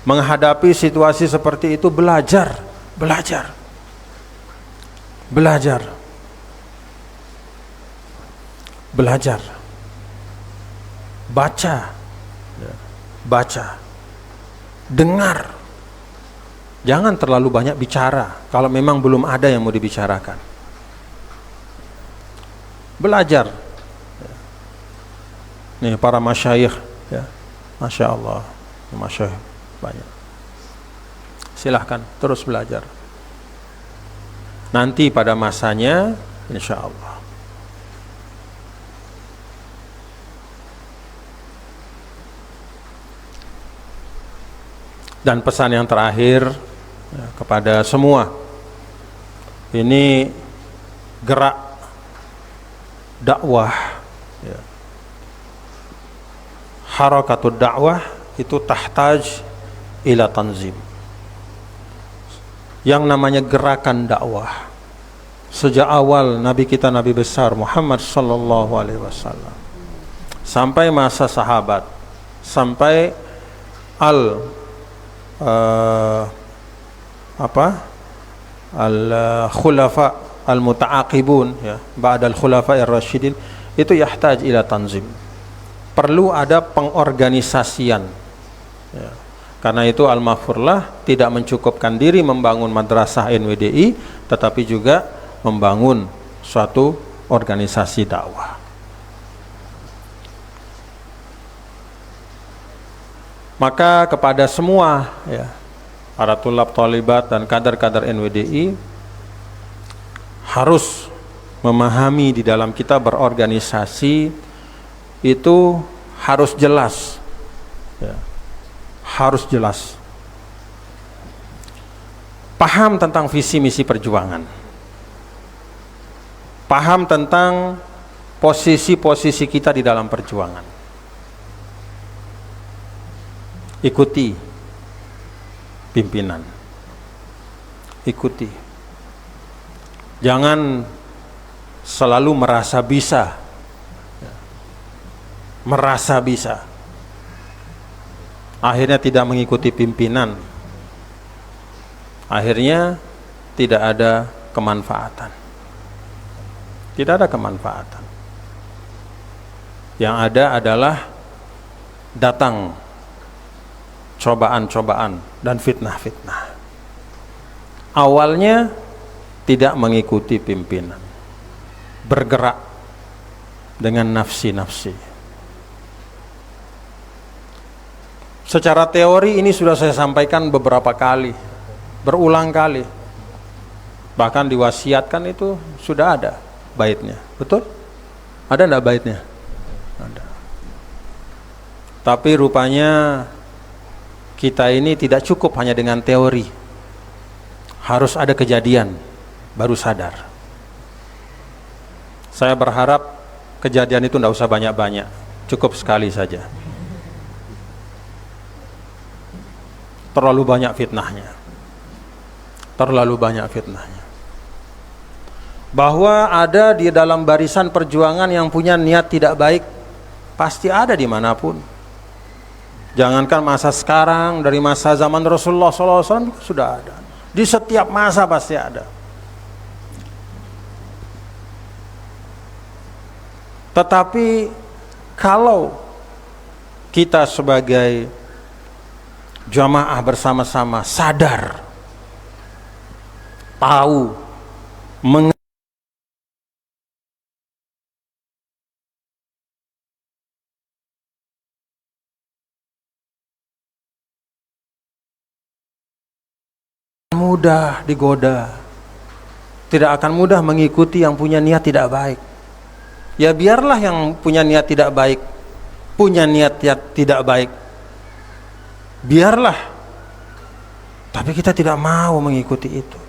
menghadapi situasi seperti itu belajar, baca, dengar. Jangan terlalu banyak bicara kalau memang belum ada yang mau dibicarakan. Belajar. Nih para masyayikh, ya, masya Allah, masyayikh banyak. Silahkan terus belajar. Nanti pada masanya, insya Allah. Dan pesan yang terakhir, ya, kepada semua, ini gerak dakwah, ya. Harakatul dakwah itu tahtaj ila tanzim. Yang namanya gerakan dakwah, sejak awal Nabi kita, Nabi besar Muhammad sallallahu alaihi wasallam, sampai masa sahabat, sampai al-khulafa al-muta'aqibun, ya, ba'dal khulafa ar-rasyidin, itu yahtaj ila tanzim. Perlu ada pengorganisasian, ya. Karena itu Al-Mahfurlah tidak mencukupkan diri membangun madrasah NWDI, tetapi juga membangun suatu organisasi dakwah. Maka kepada semua, ya, para tulab talibat dan kader-kader NWDI harus memahami di dalam kita berorganisasi itu harus jelas, ya, harus jelas. Paham tentang visi misi perjuangan, paham tentang posisi-posisi kita di dalam perjuangan. Ikuti pimpinan, ikuti. Jangan selalu merasa bisa, akhirnya tidak mengikuti pimpinan, akhirnya tidak ada kemanfaatan. Tidak ada kemanfaatan. Yang ada adalah datang cobaan-cobaan dan fitnah-fitnah. Awalnya tidak mengikuti pimpinan, bergerak dengan nafsi-nafsi. Secara teori ini sudah saya sampaikan beberapa kali, berulang kali. Bahkan diwasiatkan itu sudah ada baitnya. Betul? Ada enggak baitnya? Ada. Tapi rupanya kita ini tidak cukup hanya dengan teori, harus ada kejadian baru sadar. Saya berharap kejadian itu tidak usah banyak-banyak, cukup sekali saja. Terlalu banyak fitnahnya, bahwa ada di dalam barisan perjuangan yang punya niat tidak baik, pasti ada dimanapun. Jangankan masa sekarang, dari masa zaman Rasulullah SAW sudah ada. Di setiap masa pasti ada. Tetapi kalau kita sebagai jamaah bersama-sama sadar, tahu, mudah digoda, tidak akan mudah mengikuti yang punya niat tidak baik. Ya biarlah yang punya niat tidak baik, biarlah. Tapi kita tidak mau mengikuti itu.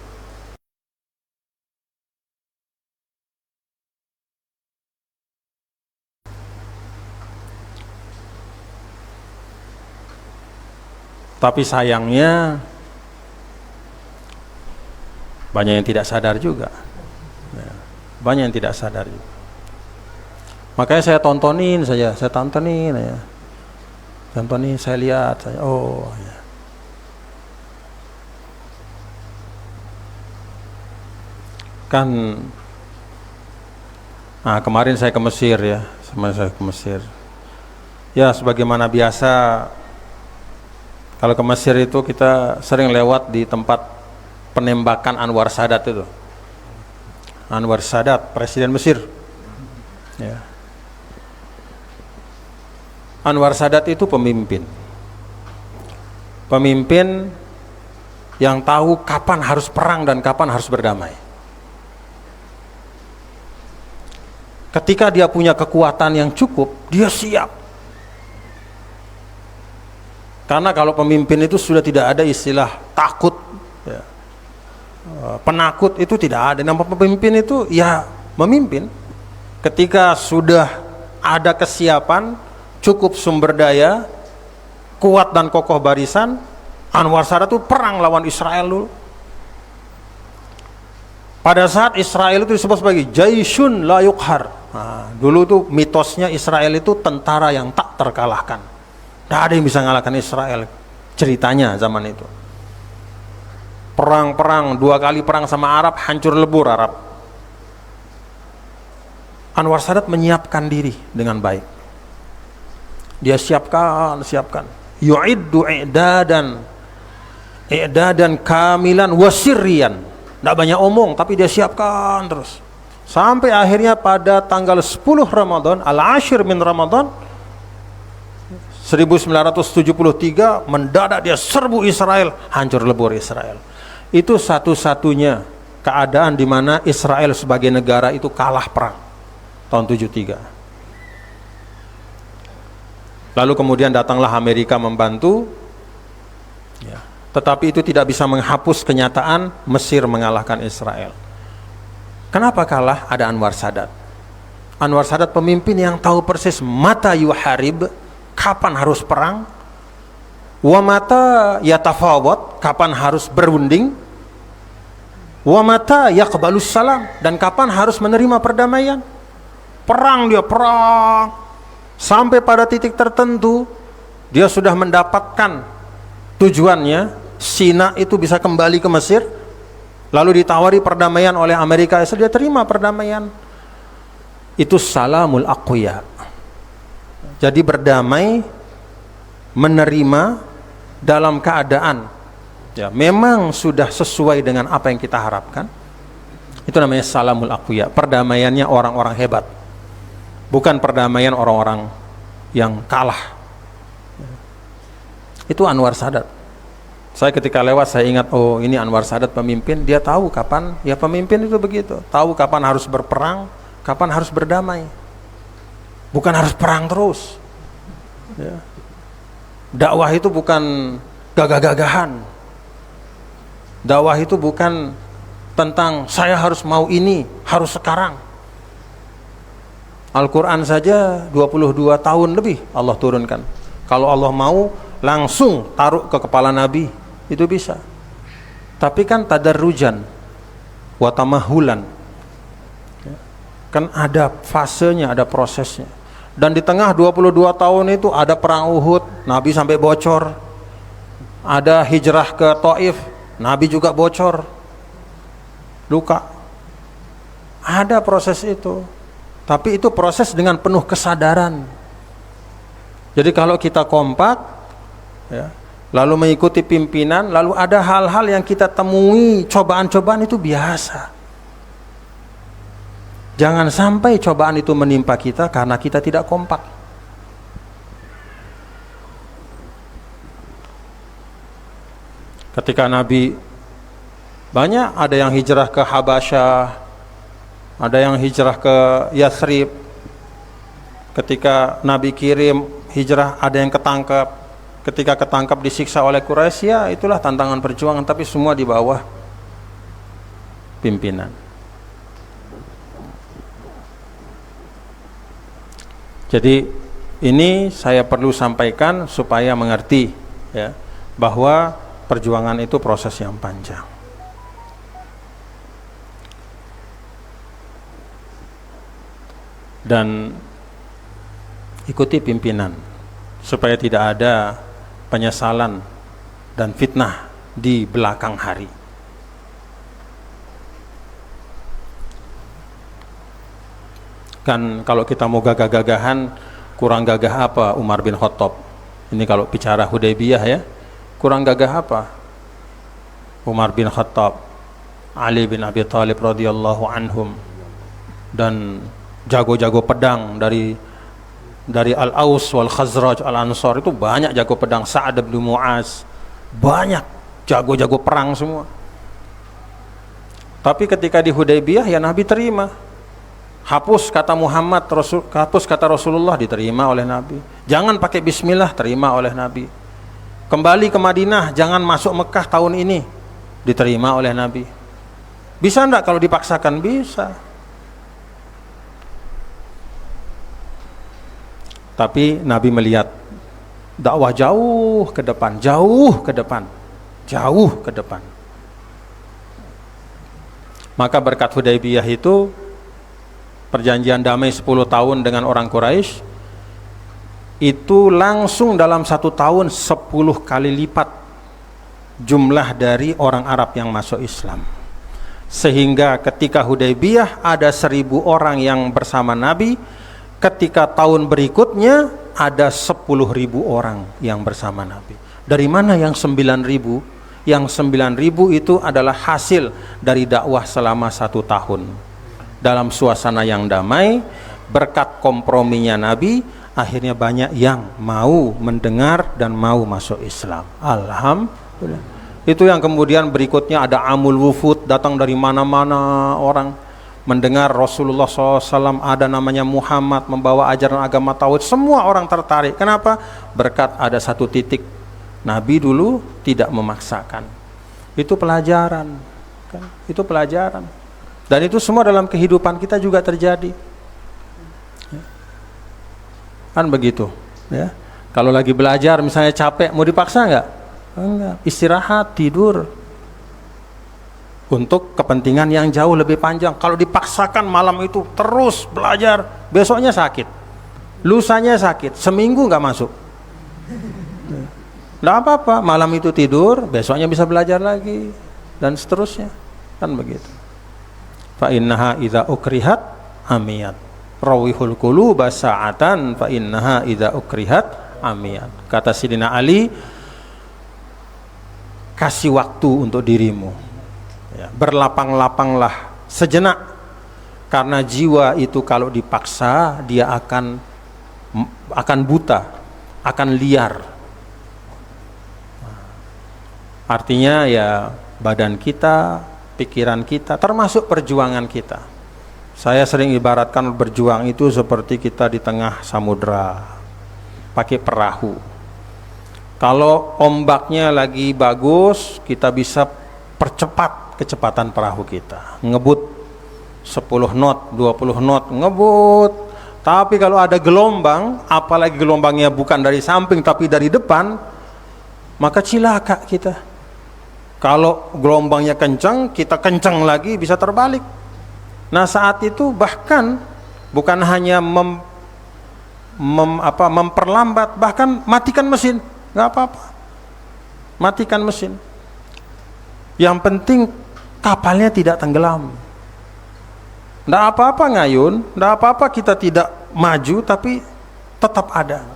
Tapi sayangnya banyak yang tidak sadar juga. Banyak yang tidak sadar juga. Makanya saya tontonin, saya lihat, oh ya. Kan kemarin saya ke Mesir ya, ya sebagaimana biasa kalau ke Mesir itu kita sering lewat di tempat penembakan Anwar Sadat itu. Anwar Sadat, Presiden Mesir ya. Anwar Sadat itu pemimpin yang tahu kapan harus perang dan kapan harus berdamai. Ketika dia punya kekuatan yang cukup, dia siap. Karena kalau pemimpin itu sudah tidak ada istilah takut, ya. Penakut itu tidak ada. Nama pemimpin itu ya memimpin. Ketika sudah ada kesiapan, cukup sumber daya, kuat dan kokoh barisan, Anwar Sadat itu perang lawan Israel dulu. Pada saat Israel itu disebut sebagai Jaisyun la yuqhar. Dulu tuh mitosnya Israel itu tentara yang tak terkalahkan. Tidak ada yang bisa mengalahkan Israel. Ceritanya zaman itu. Perang-perang, 2 kali perang sama Arab, hancur lebur Arab. Anwar Sadat menyiapkan diri dengan baik. Dia siapkan. Yu'iddu i'dadan kamilan wasirriyan. Tidak banyak omong, tapi dia siapkan terus. Sampai akhirnya pada tanggal 10 Ramadan, Al-Ashir min Ramadan 1973, mendadak dia serbu Israel, hancur lebur Israel. Itu satu-satunya keadaan di mana Israel sebagai negara itu kalah perang tahun 73. Lalu kemudian datanglah Amerika membantu, ya. Tetapi itu tidak bisa menghapus kenyataan Mesir mengalahkan Israel. Kenapa kalah? Ada Anwar Sadat. Anwar Sadat pemimpin yang tahu persis mata yuharib, kapan harus perang, wa mata yatafawad, kapan harus berunding, wa mata yaqbalus salam, dan kapan harus menerima perdamaian. Perang sampai pada titik tertentu dia sudah mendapatkan tujuannya. Sina itu bisa kembali ke Mesir. Lalu ditawari perdamaian oleh Amerika, dia terima perdamaian. Itu salamul aqwiya. Jadi berdamai, menerima dalam keadaan ya memang sudah sesuai dengan apa yang kita harapkan. Itu namanya salamul aqwiya. Perdamaiannya orang-orang hebat, bukan perdamaian orang-orang yang kalah. Itu Anwar Sadat. Saya ketika lewat saya ingat, oh ini Anwar Sadat pemimpin, dia tahu kapan, ya pemimpin itu begitu, tahu kapan harus berperang, kapan harus berdamai, bukan harus perang terus ya. Dakwah itu bukan gagah-gagahan, dakwah itu bukan tentang saya harus mau ini, harus sekarang. Al-Quran saja 22 tahun lebih Allah turunkan. Kalau Allah mau langsung taruh ke kepala Nabi, itu bisa. Tapi kan tadarrujan wa tamahulan, kan ada fasenya, ada prosesnya. Dan di tengah 22 tahun itu ada perang Uhud, Nabi sampai bocor. Ada hijrah ke Taif, Nabi juga bocor, luka. Ada proses itu. Tapi itu proses dengan penuh kesadaran. Jadi kalau kita kompak ya, lalu mengikuti pimpinan, lalu ada hal-hal yang kita temui, cobaan-cobaan itu biasa. Jangan sampai cobaan itu menimpa kita karena kita tidak kompak. Ketika Nabi banyak, ada yang hijrah ke Habasyah, ada yang hijrah ke Yathrib. Ketika Nabi kirim hijrah, ada yang ketangkap. Ketika ketangkap disiksa oleh Quraisy, ya itulah tantangan perjuangan, tapi semua di bawah pimpinan. Jadi ini saya perlu sampaikan supaya mengerti ya, bahwa perjuangan itu proses yang panjang. Dan ikuti pimpinan supaya tidak ada penyesalan dan fitnah di belakang hari. Kan kalau kita mau gagah-gagahan, kurang gagah apa Umar bin Khattab? Ini kalau bicara Hudaybiyah ya, kurang gagah apa Umar bin Khattab, Ali bin Abi Thalib radhiyallahu anhum, dan jago-jago pedang dari Al-Aus wal Khazraj Al-Ansar itu banyak jago pedang. Sa'ad bin Mu'az, banyak jago-jago perang semua. Tapi ketika di Hudaybiyah ya Nabi terima. Hapus kata Muhammad, hapus kata Rasulullah, diterima oleh Nabi. Jangan pakai bismillah, terima oleh Nabi. Kembali ke Madinah, jangan masuk Mekah tahun ini, diterima oleh Nabi. Bisa enggak kalau dipaksakan? Bisa. Tapi Nabi melihat dakwah jauh ke depan, jauh ke depan, jauh ke depan. Maka berkat Hudaybiyah itu, perjanjian damai 10 tahun dengan orang Quraisy, itu langsung dalam 1 tahun 10 kali lipat jumlah dari orang Arab yang masuk Islam. Sehingga ketika Hudaybiyah ada 1.000 orang yang bersama Nabi, ketika tahun berikutnya ada 10.000 orang yang bersama Nabi. Dari mana yang 9.000? Yang 9.000 itu adalah hasil dari dakwah selama 1 tahun. Dalam suasana yang damai, berkat komprominya Nabi, akhirnya banyak yang mau mendengar dan mau masuk Islam. Alhamdulillah. Itu yang kemudian berikutnya ada Amul Wufud, datang dari mana-mana orang mendengar Rasulullah SAW, ada namanya Muhammad membawa ajaran agama tauhid, semua orang tertarik. Kenapa? Berkat ada 1 titik. Nabi dulu tidak memaksakan. Itu pelajaran, kan? Itu pelajaran. Dan itu semua dalam kehidupan kita juga terjadi. Kan begitu, ya. Kalau lagi belajar misalnya capek, mau dipaksa enggak? Enggak. Istirahat, tidur. Untuk kepentingan yang jauh lebih panjang. Kalau dipaksakan malam itu terus belajar, besoknya sakit, lusanya sakit, seminggu nggak masuk. Nggak apa-apa, malam itu tidur, besoknya bisa belajar lagi, dan seterusnya, kan begitu. Fa innaha idza ukrihat amiyat, rawihul quluba sa'atan fa innaha idza ukrihat amiyat. Kata Sidina Ali, kasih waktu untuk dirimu. Ya, berlapang-lapanglah sejenak, karena jiwa itu kalau dipaksa dia akan buta, akan liar. Artinya ya badan kita, pikiran kita, termasuk perjuangan kita. Saya sering ibaratkan berjuang itu seperti kita di tengah samudra pakai perahu. Kalau ombaknya lagi bagus, kita bisa percepat kecepatan perahu kita, ngebut 10 knot, 20 knot, ngebut. Tapi kalau ada gelombang, apalagi gelombangnya bukan dari samping tapi dari depan, maka cilaka kita. Kalau gelombangnya kencang, kita kencang lagi, bisa terbalik. Nah saat itu bahkan bukan hanya memperlambat, bahkan matikan mesin, nggak apa-apa, matikan mesin. Yang penting kapalnya tidak tenggelam. Nggak apa-apa ngayun, nggak apa-apa kita tidak maju, tapi tetap ada.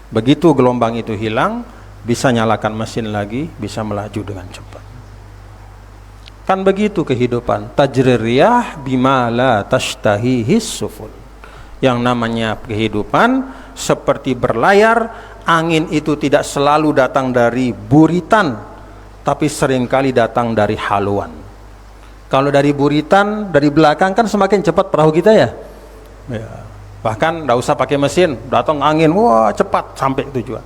Begitu gelombang itu hilang, bisa nyalakan mesin lagi, bisa melaju dengan cepat. Kan begitu kehidupan. Tajririyah bima la tashtahihis sufun. Yang namanya kehidupan seperti berlayar, angin itu tidak selalu datang dari buritan, tapi seringkali datang dari haluan. Kalau dari buritan, dari belakang kan semakin cepat perahu kita ya. Bahkan tidak usah pakai mesin, datang angin, wah cepat sampai tujuan.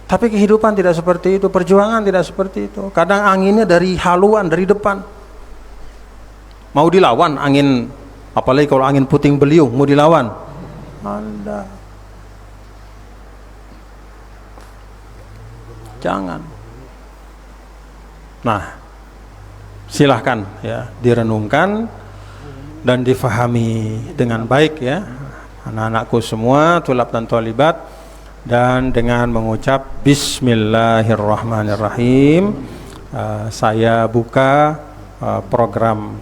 Tapi kehidupan tidak seperti itu, perjuangan tidak seperti itu. Kadang anginnya dari haluan, dari depan. Mau dilawan angin, apalagi kalau angin puting beliung, mau dilawan. Anda jangan. Nah, silahkan ya direnungkan dan difahami dengan baik ya, anak-anakku semua, tulab dan tolibat, dan dengan mengucap Bismillahirrahmanirrahim, saya buka program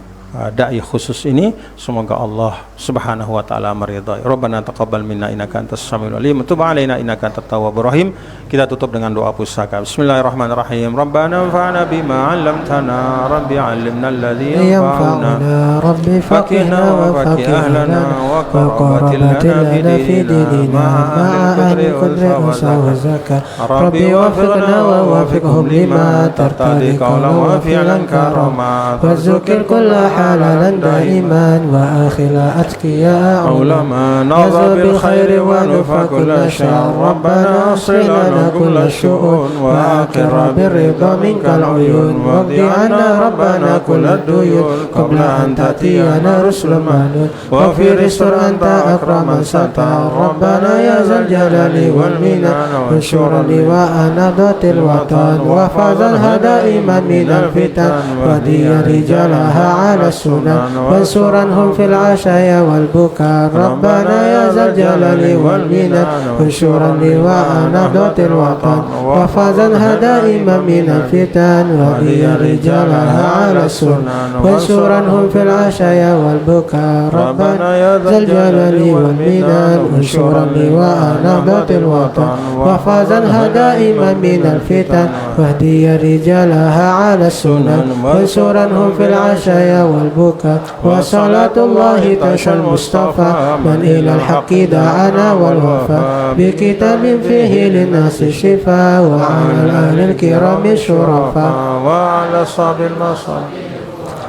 dai khusus ini. Semoga Allah Subhanahu wa taala meridai. Rabbana taqabbal minna innaka antas samiul alim, tub alaina innaka antat tawwabur rahim. Kita tutup dengan doa pusaka. Bismillahirrahmanirrahim. Rabbana anfa'na bima 'allamtana, rabbi 'allimna alladhi yanfa'una, rabbi faqihna wa faqih ahlana wa qarabatina fi dinina ma'a ahli qadri wa zakat. Rabbi wafiqna wa wafiqhum lima tartadi qawlan wa fi'lan karamat, wa zukir kulla حلالا دائما وآخر أتقياء علماء نظر بالخير ونفى كل شر ربنا اصلح لنا كل الشؤون وأقر بالرضا منك العيون واقض عنا ربنا كل الديون قبل أن تأتينا رسل مهنون وفي رسل أنت أكرم ستار ربنا يا ذا الجلال والمنان وانشر لواءنا ذات الوطن وفازا دائما من الفتن ودي رجالها على السنن وانصرنهم في العشايا والبكاء ربنا يا ذا الجلال والمنان وانشرا لواء نهضة الوطن وفازنها دائما من الفتن وهي رجالها على السنن وانصرنهم في العشايا والبكاء ربنا يا ذا الجلال والمنان وانشرا لواء نهضة الوطن وفازنها دائما من الفتن وهدي رجالها على السنن وانصرنهم في العشايا والبكاء وصلاة الله تشى المصطفى من إلى الحق دعانا والوفاء بكتاب فيه للناس الشفاء وعلى الأهل الكرام الشرفاء وعلى أصحاب المصائب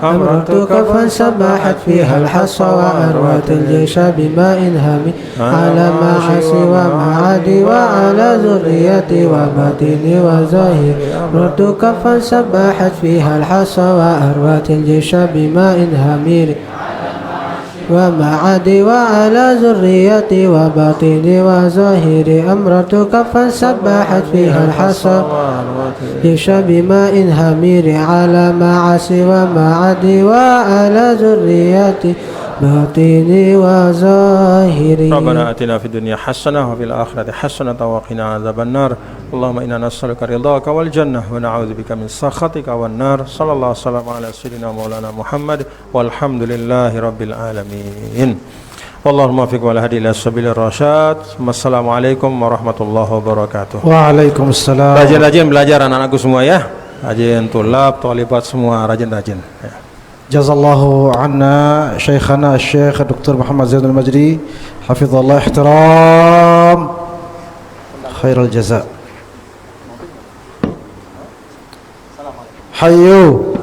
أمرتك فانسبحت فيها الحصى وأروت الجيش بماء هامي على معاصي ومعادي وعلى ذريتي وباطني وظاهري أمرتك فانسبحت فيها الحصى وأروت الجيش بماء هامي ومعادي وعلى ذريتي وباطني وظاهري أمرتك فانسبحت فيها الحصى جيش بماء همير على معاصي ومعادي وعلى ذريتي باطني وظاهري ربنا آتنا في الدنيا حسنة وفي الآخرة حسنة وقنا عذاب النار اللهم إنا نسألك رضاك والجنة ونعوذ بك من سخطك والنار صلى الله وسلم على سيدنا مولانا محمد والحمد لله رب العالمين والله الموفق والهادي إلى سبيل الرشاد. Wassalamualaikum warahmatullahi wabarakatuh. Waalaikumsalam. Rajin-rajin belajar anak-anakku semua ya. Rajin tulab, thalibat semua rajin-rajin ya. Jazallahu anna Syekhana Syekh Dr. Muhammad Zainul Majdi hafizallahu ihtiram khairul jaza. Hayyu